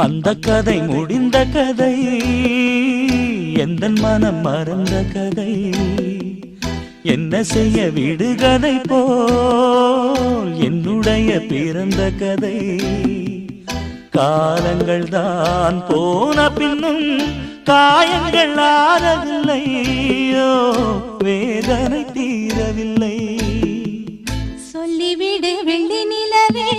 அந்த கதை முடிந்த கதை, எந்தன் மனம் மறந்த கதை. என்ன செய்ய விடுகதை போல் என்னுடைய பிறந்த கதை. காலங்கள் தான் போன பின்னும் காயங்கள் ஆறவில்லை, வேதனை தீரவில்லை. சொல்லிவிடு வெள்ளி நிலவே